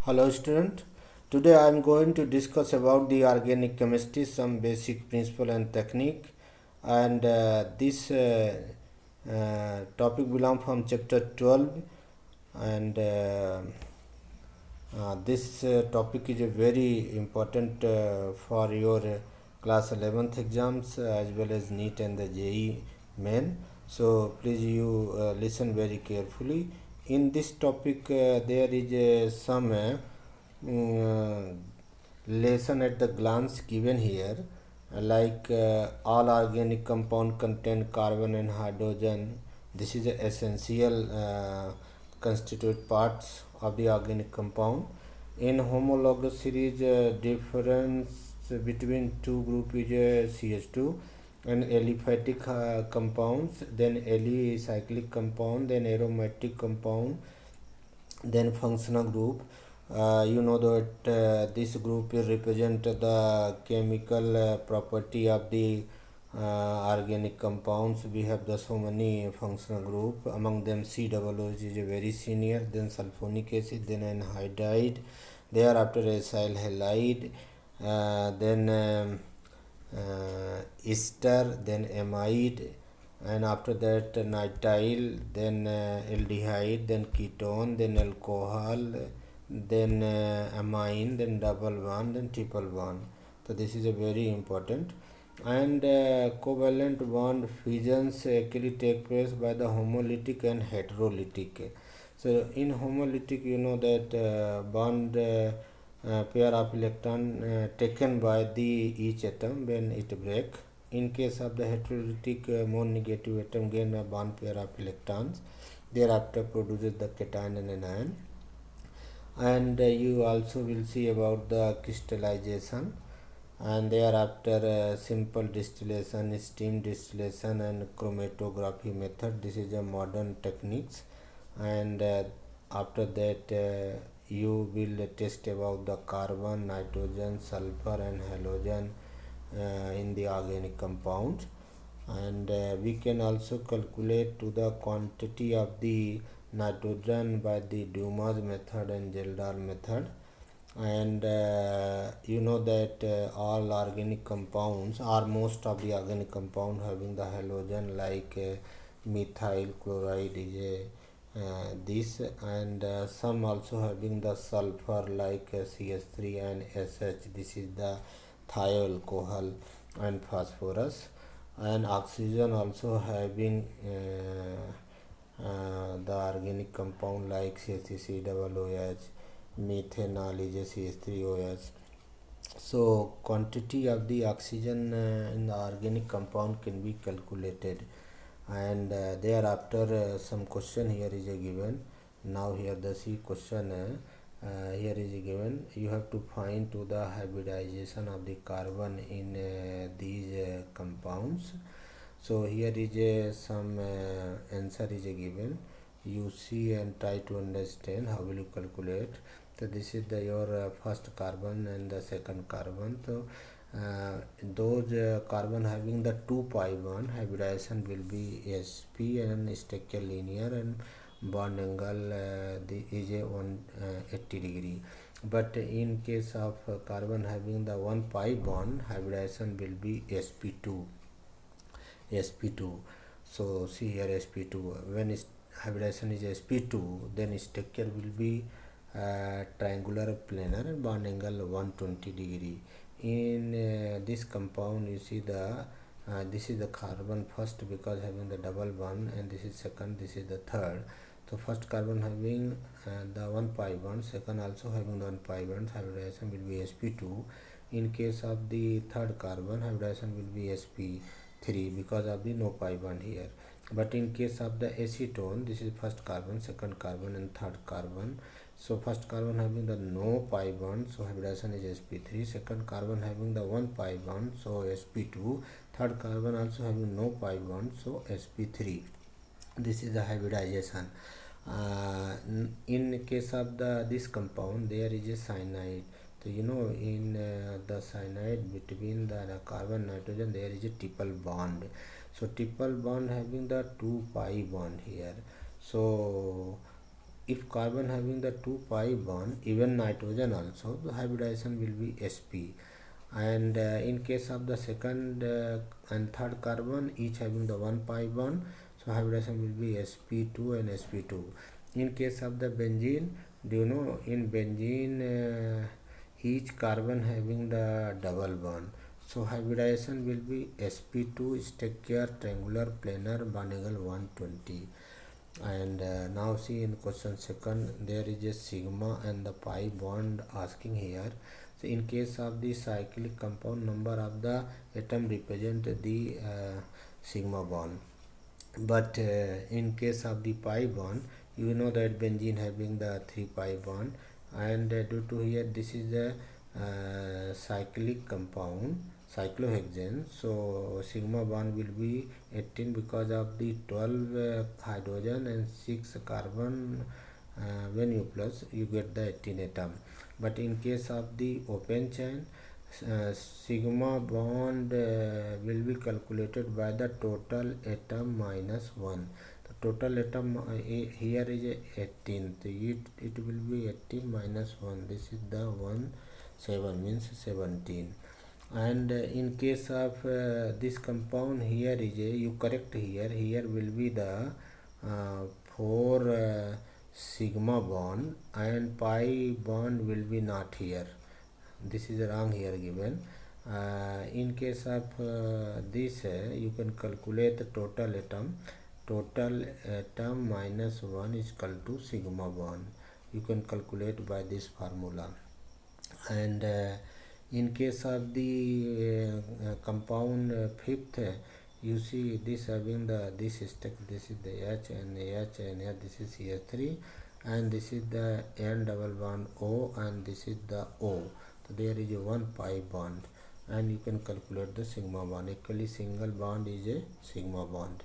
Hello student. Today I am going to discuss about the organic chemistry, some basic principle and technique, and this topic belong from chapter 12, and this topic is a very important for your class 11th exams as well as NEET and the JE main. So please you listen very carefully. In this topic there is some mm, lesson at the glance given here, like all organic compound contain carbon and hydrogen. This is the essential constituent parts of the organic compound. In homologous series, difference between two group is CH2 and aliphatic compounds, then alicyclic compound, then aromatic compound, then functional group. You know that this group represent the chemical property of the organic compounds. We have the so many functional group, among them COO is a very senior, then sulfonic acid, then anhydride, thereafter acyl halide, then ester, then amide, and after that nitrile, then aldehyde, then ketone, then alcohol, then amine, then double bond, then triple bond. So this is a very important. And covalent bond fusions actually take place by the homolytic and heterolytic. So in homolytic, you know that bond pair of electron taken by the each atom when it break. In case of the heterolytic, more negative atom gain a bond pair of electrons, thereafter produces the cation and anion. And you also will see about the crystallization, and thereafter simple distillation, steam distillation, and chromatography method. This is a modern techniques. And after that you will test about the carbon, nitrogen, sulfur, and halogen in the organic compound. And we can also calculate to the quantity of the nitrogen by the Dumas method and Geldal method. And you know that all organic compounds, or most of the organic compound having the halogen, like methyl chloride is a this, and some also having the sulfur, like CH3 and SH. This is the thiol alcohol and phosphorus. And oxygen also having the organic compound like CH3COOH, methanol is a CH3OH. So quantity of the oxygen in the organic compound can be calculated. And thereafter some question here is given. Now here the C question here is given. You have to find to the hybridization of the carbon in these compounds. So here is some answer is given. You see and try to understand how will you calculate. So this is the your first carbon and the second carbon. So those carbon having the 2 pi bond, hybridization will be sp and stoichiometric linear, and bond angle is a 180 degree. But in case of carbon having the 1 pi bond, hybridization will be sp2. So see here sp2. When hybridization is sp2, then structure will be triangular planar and bond angle 120 degree. In this compound, you see the this is the carbon first because having the double bond, and this is second, this is the third. So first carbon having the 1 pi bond, second also having the 1 pi bond, hybridization will be sp2. In case of the third carbon, hybridization will be sp3 because of the no pi bond here. But in case of the acetone, this is first carbon, second carbon, and third carbon. So first carbon having the no pi bond, so hybridization is sp3. Second carbon having the 1 pi bond, so sp2. Third carbon also having no pi bond, so sp3. This is the hybridization. In case of this compound, there is a cyanide. So you know, in the cyanide between the carbon nitrogen, there is a triple bond. So triple bond having the 2 pi bond here. So if carbon having the 2 pi bond, even nitrogen also, the hybridization will be sp. And in case of the second and third carbon, each having the 1 pi bond, so hybridization will be sp2 and sp2. In case of the benzene, do you know, in benzene each carbon having the double bond, so hybridization will be sp2 structure triangular planar bond angle 120. And now see in question second, there is a sigma and the pi bond asking here. So in case of the cyclic compound, number of the atom represent the sigma bond, but in case of the pi bond, you know that benzene having the 3 pi bond, and due to here this is the cyclic compound cyclohexane, so sigma bond will be 18 because of the 12 hydrogen and 6 carbon. When you plus, you get the 18 atom. But in case of the open chain, sigma bond will be calculated by the total atom minus 1. The total atom here is 18, so it will be 18 minus 1. This is the 1 7 means 17. And in case of this compound, here is you correct here will be the 4 sigma bond, and pi bond will be not here. This is wrong here given. In case of this, you can calculate the total atom minus 1 is equal to sigma bond. You can calculate by this formula. And in case of the compound fifth, you see this having the this stack, this is the H and here this is here 3, and this is the N double bond O, and this is the O. So there is a 1 pi bond, and you can calculate the sigma bond. Actually single bond is a sigma bond.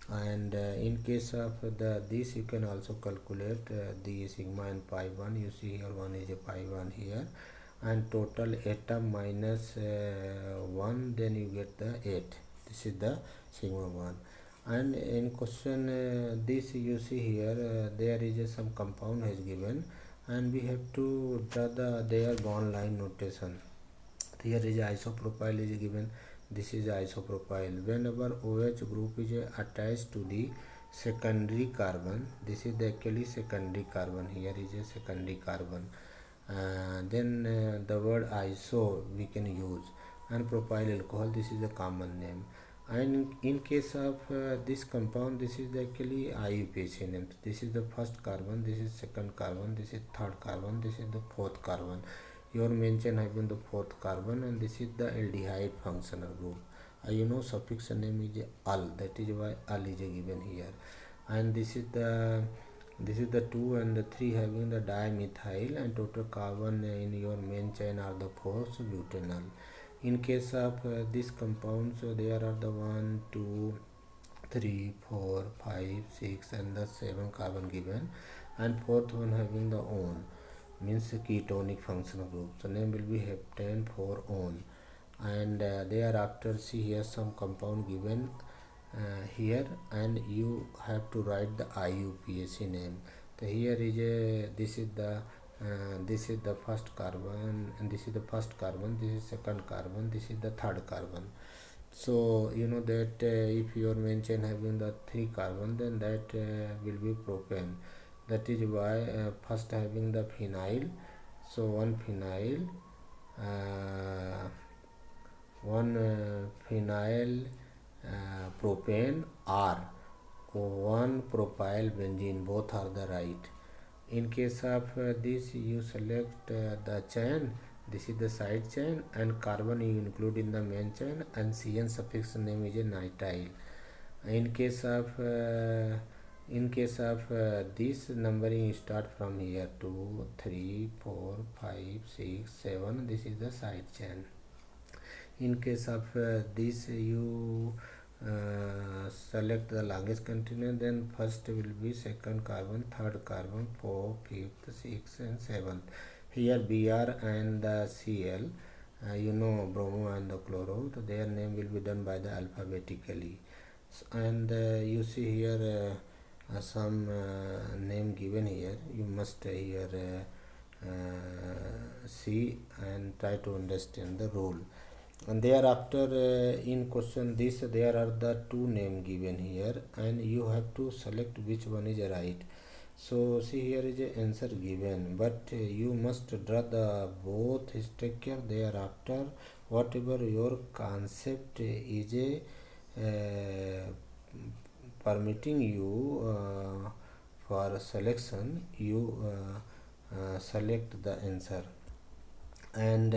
And in case of this, you can also calculate the sigma and pi bond. You see here one is a pi bond here, and total atom minus 1, then you get the 8. This is the sigma bond. And in question this, you see here there is some compound has given, and we have to draw their bond line notation. Here is isopropyl is given. This is isopropyl. Whenever OH group is attached to the secondary carbon, this is the actually secondary carbon. Here is a secondary carbon. Then the word iso we can use, and propyl alcohol, this is the common name. And in case of this compound, this is actually IUPAC name. This is the first carbon, this is second carbon, this is third carbon, this is the fourth carbon. Your main chain has been the fourth carbon, and this is the aldehyde functional group. You know suffix name is al, that is why al is given here. And this is the 2 and the 3 having the dimethyl, and total carbon in your main chain are the 4, so butanol. In case of this compound, so there are the 1 2 3 4 5 6 and the 7 carbon given, and fourth one having the on, means ketonic functional group, so name will be heptane 4 on. And thereafter see here some compound given here, and you have to write the IUPAC name. So here is this is the first carbon, and this is the first carbon, this is second carbon, this is the third carbon. So you know that if your main chain having the 3 carbon, then that will be propane. That is why first having the phenyl, so one phenyl propane, or one propyl benzene, both are the right. In case of this, you select the chain, this is the side chain, and carbon you include in the main chain, and CN suffix name is a nitrile. In case of this numbering, start from here 2 3 4 5 6 7, this is the side chain. In case of this, you select the longest continuum, then first will be second carbon, third carbon, 4th, 5th, 6th and 7th. Here Br and the Cl, you know bromo and the chloro, so their name will be done by the alphabetically. And you see here some name given here. You must here see and try to understand the rule. And thereafter in question this there are the two name given here and you have to select which one is right. So see, here is a answer given, but you must draw the both structure. Thereafter whatever your concept is a permitting you for selection, you select the answer. And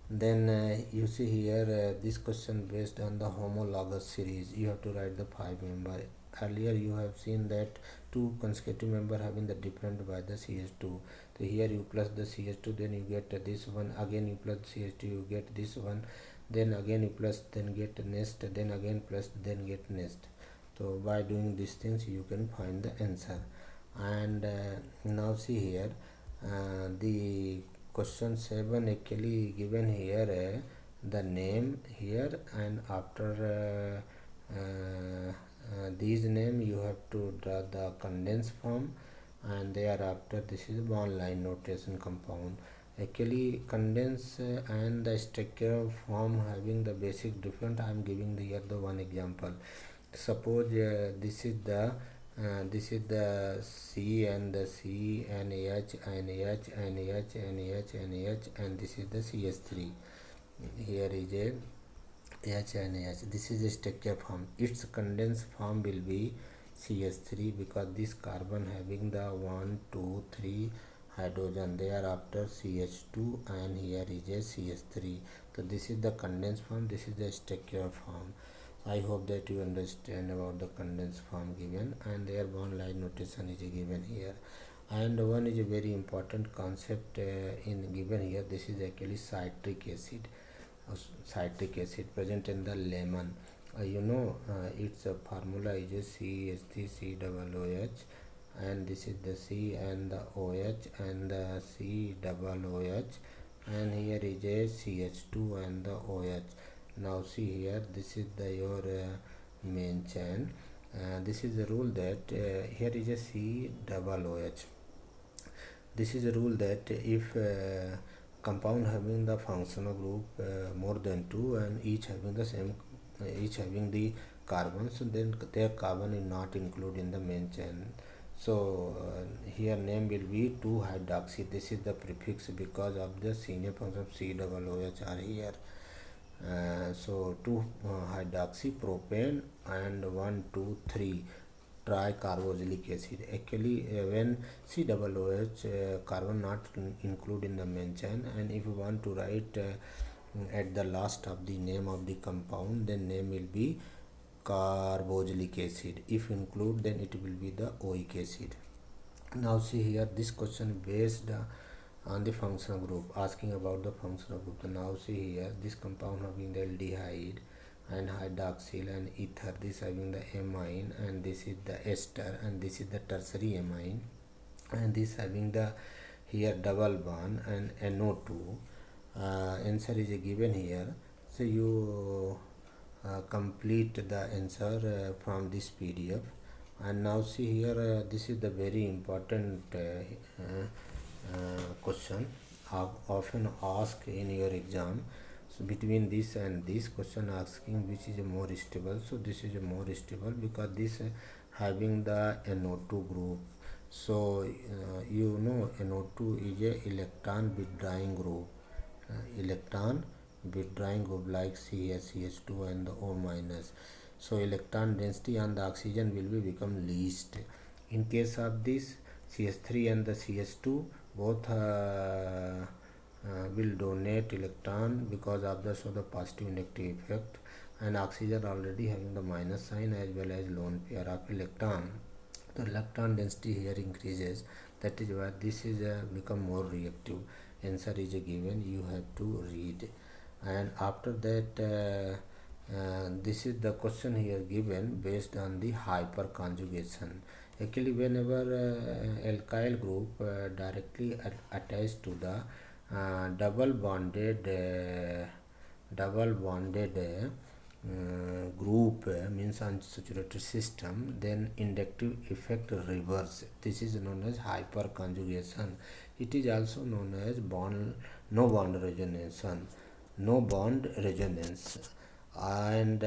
then you see here this question based on the homologous series. You have to write the 5 member. Earlier you have seen that two consecutive member having the different by the ch2. So here you plus the ch2, then you get this one, again you plus ch2, you get this one, then again you plus, then get next, then again plus, then get next. So by doing these things you can find the answer. And now see here the question 7 actually given here the name here, and after these name you have to draw the condensed form, and thereafter this is one line notation compound. Actually condense and the structure form having the basic difference. I am giving here the one example. Suppose this is the C and the C and H and H and H and H and H, and this is the CS3. Here is a H and H. This is a structure form. Its condensed form will be CS3 because this carbon having the 1, 2, 3 hydrogen, thereafter CH2, and here is a CS3. So this is the condensed form, this is the structure form. I hope that you understand about the condensed form given, and their bond line notation is given here. And one is a very important concept in given here. This is actually citric acid. Citric acid present in the lemon. Its formula is a CH3COOH, and this is the C and the OH and the COOH, and here is a CH2 and the OH. Now see here, this is the your main chain. This is the rule that here is a COOH. This is a rule that if compound having the functional group more than 2 and each having the same each having the carbon, so then their carbon is not included in the main chain. So here name will be 2-hydroxy. This is the prefix because of the senior function of COOH are here. So 2-hydroxy propane and 1, 2, 3 tricarboxylic acid. Actually when COOH carbon not included in the main chain, and if you want to write at the last of the name of the compound, then name will be carboxylic acid. If include, then it will be the oic acid. Now see here, this question based on the functional group, asking about the functional group. So now see here, this compound having the aldehyde and hydroxyl and ether, this having the amine, and this is the ester, and this is the tertiary amine, and this having the here double bond and NO2. Answer is given here. So you complete the answer from this PDF. And now see here, this is the very important question often asked in your exam. So between this and this question asking which is more stable. So this is more stable because this having the NO2 group. So NO2 is a electron withdrawing group. Electron withdrawing group like CH2 and the O minus. So electron density on the oxygen will be become least. In case of this CH3 and the CH2 both will donate electron because of the positive negative effect, and oxygen already having the minus sign as well as lone pair of electron. The electron density here increases. That is why this is become more reactive. Answer is given, you have to read. And after that this is the question here given based on the hyperconjugation. Actually whenever alkyl group directly attached to the double bonded group means unsaturated system, then inductive effect reverse. This is known as hyperconjugation. It is also known as no bond resonance, and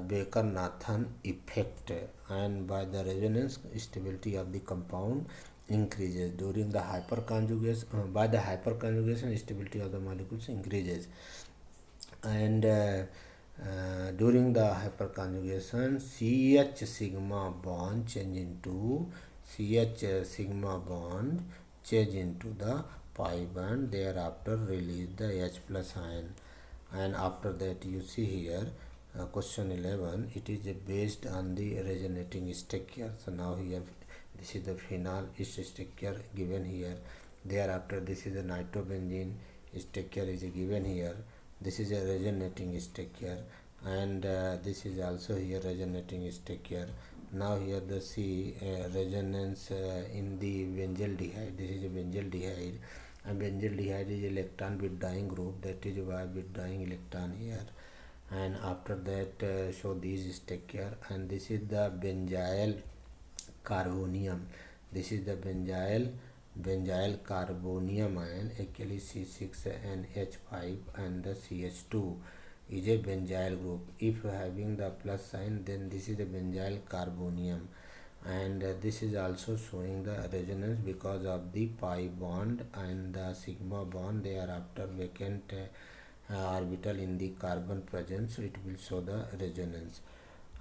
Baker-Nathan effect. And by the resonance, stability of the compound increases during the hyperconjugation. By the hyperconjugation, stability of the molecules increases, and during the hyperconjugation, CH sigma bond change into the pi bond. Thereafter release the H plus ion, and after that you see here question 11. It is based on the resonating structure. So now here this is the phenol structure given here. Thereafter this is the nitrobenzene structure is given here. This is a resonating structure, and this is also here resonating structure. Now here the C resonance in the benzaldehyde. This is a benzaldehyde, and benzaldehyde is electron withdrawing group. That is why withdrawing electron here. And after that show these structure, and this is the benzyl carbonium. This is the benzyl carbonium ion, actually C6NH5, and the CH2 is a benzyl group. If having the plus sign, then this is the benzyl carbonium, and this is also showing the resonance because of the pi bond and the sigma bond. They are after vacant orbital in the carbon presence, so it will show the resonance.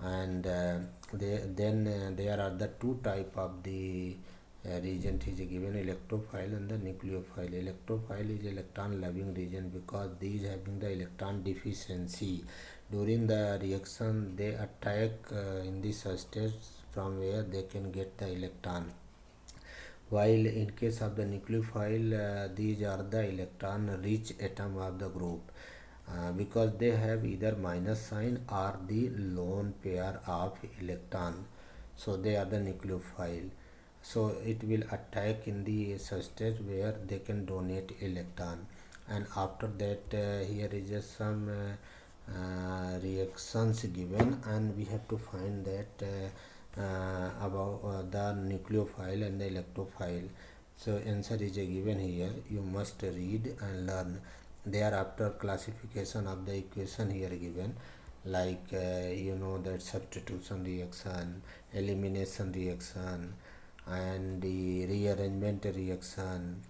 And then there are the two type of the region is given, electrophile and the nucleophile. Electrophile is electron loving region because these having the electron deficiency. During the reaction, they attack in the substrates from where they can get the electron. While in case of the nucleophile, these are the electron rich atom of the group. Because they have either minus sign or the lone pair of electron, so they are the nucleophile. So it will attack in the substrate where they can donate electron. And after that here is some reactions given, and we have to find that about the nucleophile and the electrophile. So answer is given here. You must read and learn. Thereafter classification of the equation here given, like that substitution reaction, elimination reaction, and the rearrangement reaction,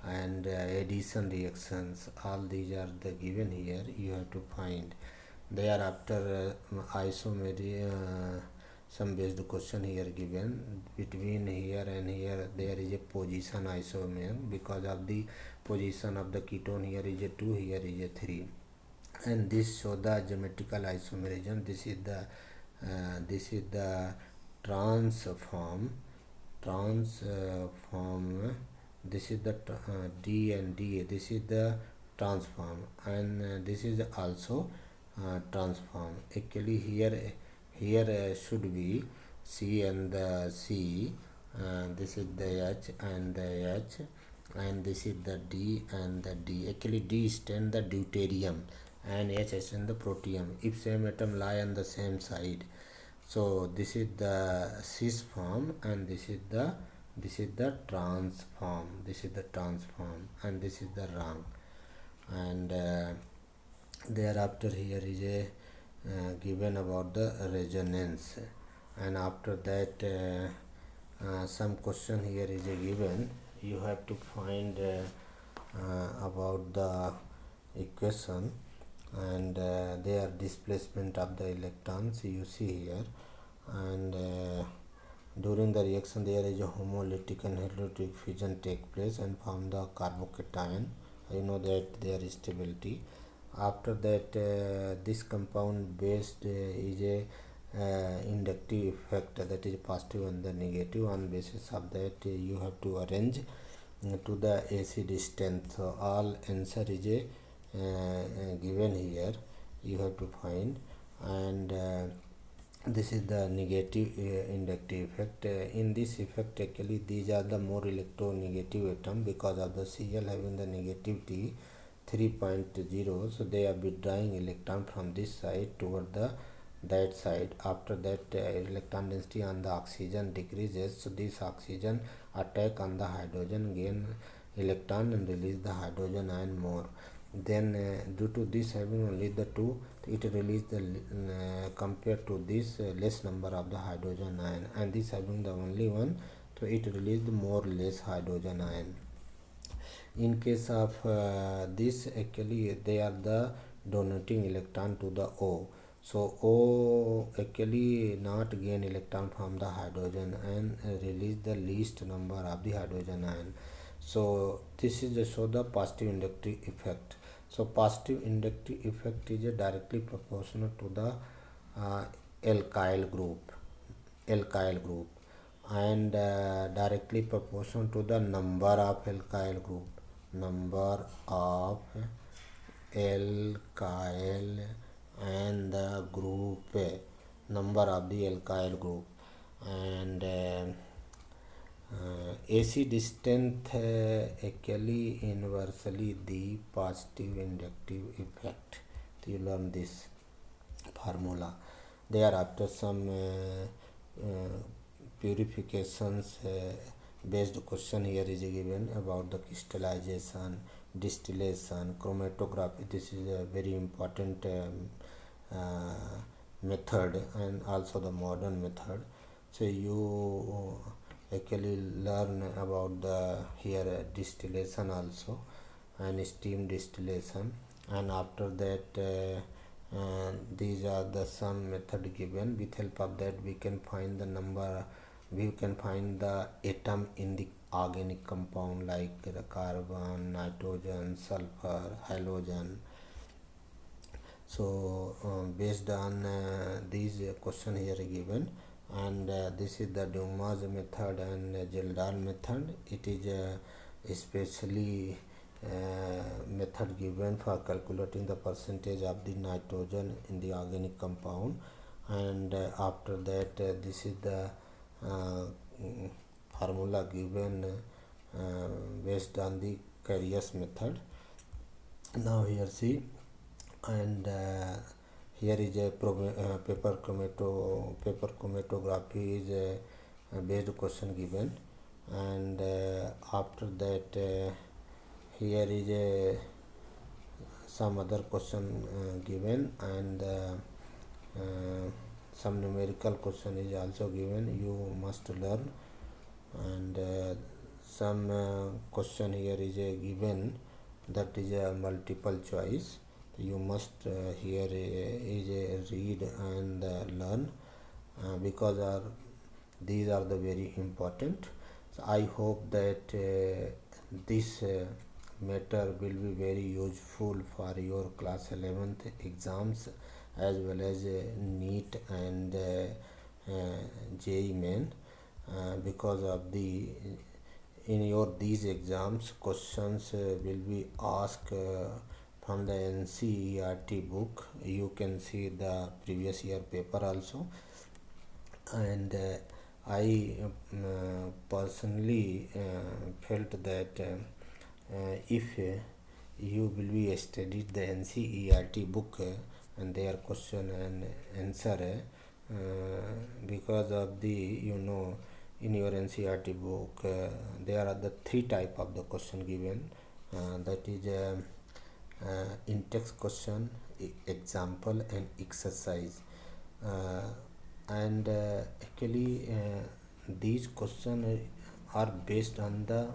and addition reactions. All these are the given here. You have to find. Thereafter isomery, some based question here given. Between here and here there is a position isomer because of the position of the ketone. Here is a 2, here is a 3, and this show the geometrical isomerism. This is the transform. This is the D and D. This is the transform, and this is also transform. Actually here should be C and the C. This is the H and the H, and this is the D and the D. Actually D stand the deuterium and H stand the protium if same atom lie on the same side. So this is the cis form, and this is the trans form. This is the trans form, and this is the rung. And thereafter here is a given about the resonance, and after that some question here is a given. You have to find about the equation, and their displacement of the electrons you see here. And during the reaction there is a homolytic and heterolytic fusion take place and form the carbocation. That there is stability. After that this compound based is a inductive effect, that is positive and the negative. On basis of that you have to arrange to the acid strength. So all answer is a given here. You have to find, and this is the negative inductive effect. In this effect actually these are the more electronegative atom because of the Cl having the negativity. 3.0, so they are withdrawing electron from this side toward that side. After that, electron density on the oxygen decreases, so this oxygen attack on the hydrogen, gain electron and release the hydrogen ion more. Then due to this having only the two, it release the compared to this less number of the hydrogen ion, and this having the only one, so it released more less hydrogen ion. In case of this, actually they are the donating electron to the O. So O actually not gain electron from the hydrogen and release the least number of the hydrogen ion. So this is to show the positive inductive effect. So positive inductive effect is directly proportional to the alkyl group and directly proportional to the number of alkyl group, number of alkyl and the group, number of the alkyl group. And acid strength actually inversely the positive inductive effect. So you learn this formula. Thereafter some purifications based question here is given about the crystallization, distillation, chromatography. This is a very important method and also the modern method. So you actually learn about the here distillation also and steam distillation, and after that these are the some method given. With help of that we can find the number, we can find the atom in the organic compound like the carbon, nitrogen, sulfur, halogen. So based on these question here given, and this is the Dumaz method and Geldal method. It is especially method given for calculating the percentage of the nitrogen in the organic compound, and after that this is the formula given based on the Carius method. Now here see, and here is a paper chromatography is a based question given, and after that here is a some other question given, and some numerical question is also given, you must learn. And some question here is given, that is a multiple choice. You must here is read and learn because these are the very important. So I hope that this matter will be very useful for your class 11th exams as well as NEET and JEE main, because of the in your these exams questions will be asked from the NCERT book. You can see the previous year paper also, and I personally felt that if you will be studied the NCERT book and their question and answer, because of the in your NCERT book there are the three type of the question given, that is in-text question, example and exercise, and actually these questions are based on the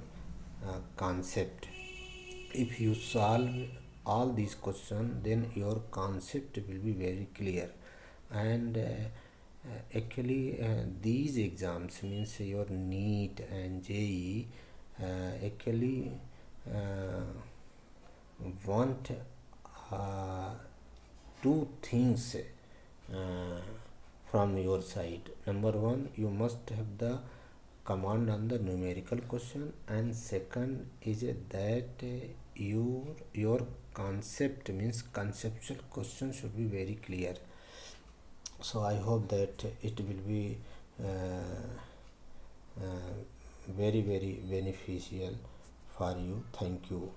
concept. If you solve all these questions, then your concept will be very clear, and actually these exams means your NEET and JEE actually want two things from your side. Number one, you must have the command on the numerical question, and second is that your concept means conceptual question should be very clear. So I hope that it will be very beneficial for you. Thank you.